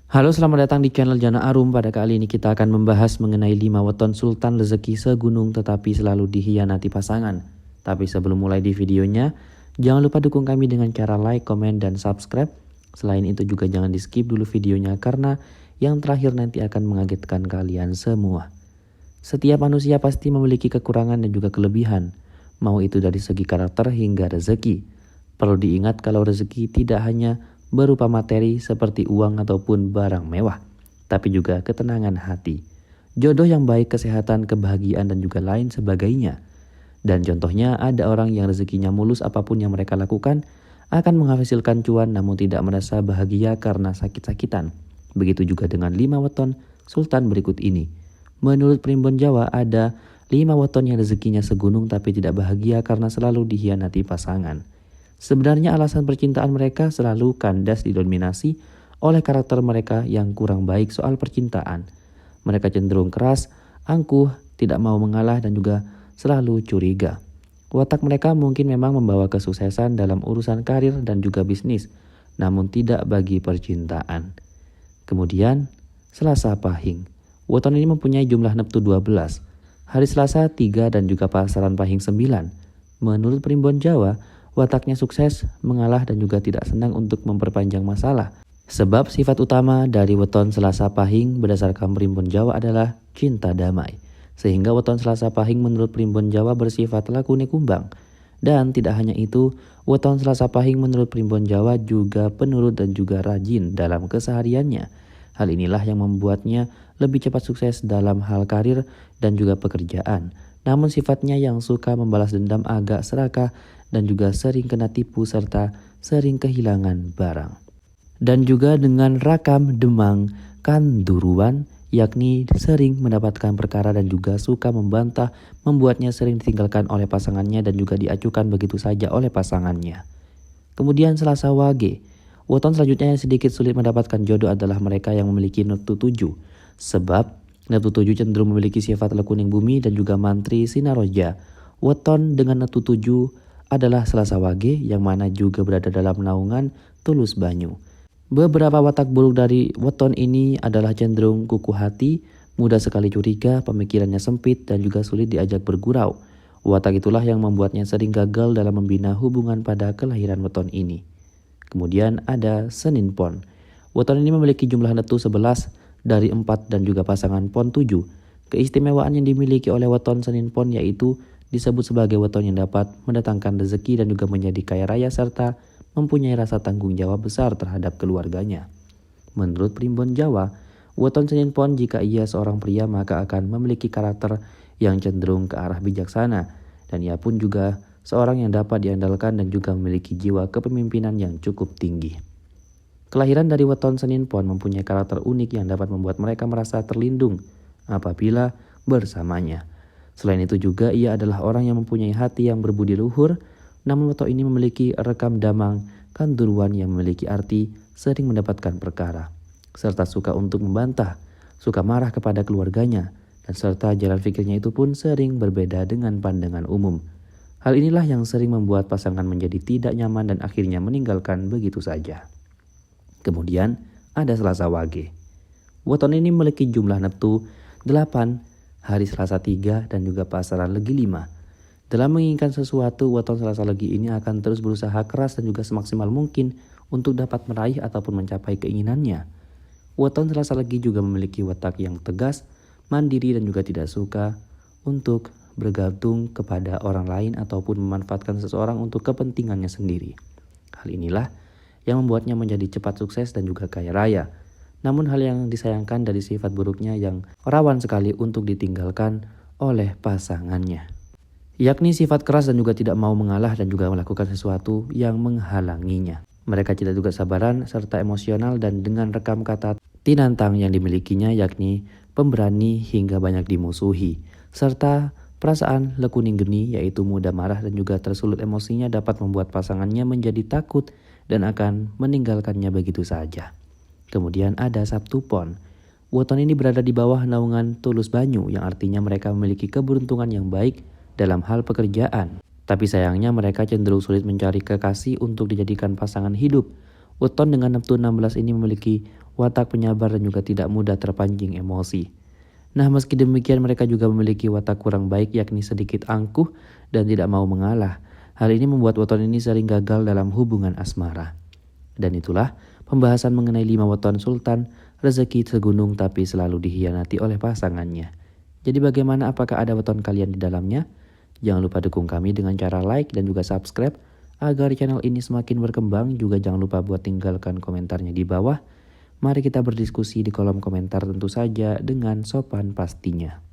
Halo, selamat datang di channel Jana Arum. Pada kali ini kita akan membahas mengenai 5 weton sultan rezeki segunung tetapi selalu dikhianati pasangan. Tapi sebelum mulai di videonya, jangan lupa dukung kami dengan cara like, komen, dan subscribe. Selain itu juga jangan di skip dulu videonya karena yang terakhir nanti akan mengagetkan kalian semua. Setiap manusia pasti memiliki kekurangan dan juga kelebihan, mau itu dari segi karakter hingga rezeki. Perlu diingat kalau rezeki tidak hanya berupa materi seperti uang ataupun barang mewah, tapi juga ketenangan hati, jodoh yang baik, kesehatan, kebahagiaan, dan juga lain sebagainya. Dan contohnya ada orang yang rezekinya mulus, apapun yang mereka lakukan akan menghasilkan cuan namun tidak merasa bahagia karena sakit-sakitan. Begitu juga dengan 5 weton sultan berikut ini. Menurut Primbon Jawa ada 5 weton yang rezekinya segunung tapi tidak bahagia karena selalu dikhianati pasangan. Sebenarnya alasan percintaan mereka selalu kandas didominasi oleh karakter mereka yang kurang baik soal percintaan. Mereka cenderung keras, angkuh, tidak mau mengalah, dan juga selalu curiga. Watak mereka mungkin memang membawa kesuksesan dalam urusan karir dan juga bisnis, namun tidak bagi percintaan. Kemudian, Selasa Pahing. Weton ini mempunyai jumlah neptu 12. Hari Selasa 3 dan juga pasaran Pahing 9. Menurut Primbon Jawa, wataknya sukses, mengalah, dan juga tidak senang untuk memperpanjang masalah. Sebab sifat utama dari weton Selasa Pahing berdasarkan Primbon Jawa adalah cinta damai. Sehingga weton Selasa Pahing menurut Primbon Jawa bersifat lakune kumbang. Dan tidak hanya itu, weton Selasa Pahing menurut Primbon Jawa juga penurut dan juga rajin dalam kesehariannya. Hal inilah yang membuatnya lebih cepat sukses dalam hal karir dan juga pekerjaan. Namun sifatnya yang suka membalas dendam, agak serakah, dan juga sering kena tipu serta sering kehilangan barang. Dan juga dengan rakam Demang Kanduruan, yakni sering mendapatkan perkara dan juga suka membantah, membuatnya sering ditinggalkan oleh pasangannya dan juga diacukan begitu saja oleh pasangannya. Kemudian Selasa Wage. Weton selanjutnya yang sedikit sulit mendapatkan jodoh adalah mereka yang memiliki neptu 7. Sebab neptu 7 cenderung memiliki sifat lekuning bumi dan juga mantri sinaroja. Weton dengan neptu 7 adalah Selasa Wage yang mana juga berada dalam naungan Tulus Banyu. Beberapa watak buruk dari weton ini adalah cenderung kuku hati, mudah sekali curiga, pemikirannya sempit, dan juga sulit diajak bergurau. Watak itulah yang membuatnya sering gagal dalam membina hubungan pada kelahiran weton ini. Kemudian ada Senin Pon. Weton ini memiliki jumlah neptu 11 dari 4 dan juga pasangan Pon 7. Keistimewaan yang dimiliki oleh weton Senin Pon yaitu disebut sebagai weton yang dapat mendatangkan rezeki dan juga menjadi kaya raya serta mempunyai rasa tanggung jawab besar terhadap keluarganya. Menurut Primbon Jawa, weton Senin Pon jika ia seorang pria maka akan memiliki karakter yang cenderung ke arah bijaksana, dan ia pun juga seorang yang dapat diandalkan dan juga memiliki jiwa kepemimpinan yang cukup tinggi. Kelahiran dari weton Senin Pon mempunyai karakter unik yang dapat membuat mereka merasa terlindung apabila bersamanya. Selain itu juga ia adalah orang yang mempunyai hati yang berbudi luhur, namun weton ini memiliki rekam Damang Kanduruan yang memiliki arti sering mendapatkan perkara, serta suka untuk membantah, suka marah kepada keluarganya, dan serta jalan pikirnya itu pun sering berbeda dengan pandangan umum. Hal inilah yang sering membuat pasangan menjadi tidak nyaman dan akhirnya meninggalkan begitu saja. Kemudian ada Selasa Wage. Weton ini memiliki jumlah neptu 8, hari Selasa 3, dan juga pasaran Legi 5. Dalam menginginkan sesuatu, weton Selasa Legi ini akan terus berusaha keras dan juga semaksimal mungkin untuk dapat meraih ataupun mencapai keinginannya. Weton Selasa Legi juga memiliki watak yang tegas, mandiri, dan juga tidak suka untuk bergantung kepada orang lain ataupun memanfaatkan seseorang untuk kepentingannya sendiri. Hal inilah yang membuatnya menjadi cepat sukses dan juga kaya raya. Namun hal yang disayangkan dari sifat buruknya yang rawan sekali untuk ditinggalkan oleh pasangannya, yakni sifat keras dan juga tidak mau mengalah dan juga melakukan sesuatu yang menghalanginya. Mereka tidak juga sabaran serta emosional, dan dengan rekam kata tinantang yang dimilikinya yakni pemberani hingga banyak dimusuhi, serta perasaan lekuning geni yaitu mudah marah dan juga tersulut emosinya dapat membuat pasangannya menjadi takut dan akan meninggalkannya begitu saja. Kemudian ada Sabtu Pon. Weton ini berada di bawah naungan Tulus Banyu yang artinya mereka memiliki keberuntungan yang baik dalam hal pekerjaan. Tapi sayangnya mereka cenderung sulit mencari kekasih untuk dijadikan pasangan hidup. Weton dengan neptu 16 ini memiliki watak penyabar dan juga tidak mudah terpancing emosi. Nah, meski demikian mereka juga memiliki watak kurang baik, yakni sedikit angkuh dan tidak mau mengalah. Hal ini membuat weton ini sering gagal dalam hubungan asmara. Dan itulah pembahasan mengenai 5 weton sultan rezeki segunung tapi selalu dikhianati oleh pasangannya. Jadi bagaimana, apakah ada weton kalian di dalamnya? Jangan lupa dukung kami dengan cara like dan juga subscribe agar channel ini semakin berkembang. Juga jangan lupa buat tinggalkan komentarnya di bawah. Mari kita berdiskusi di kolom komentar tentu saja dengan sopan pastinya.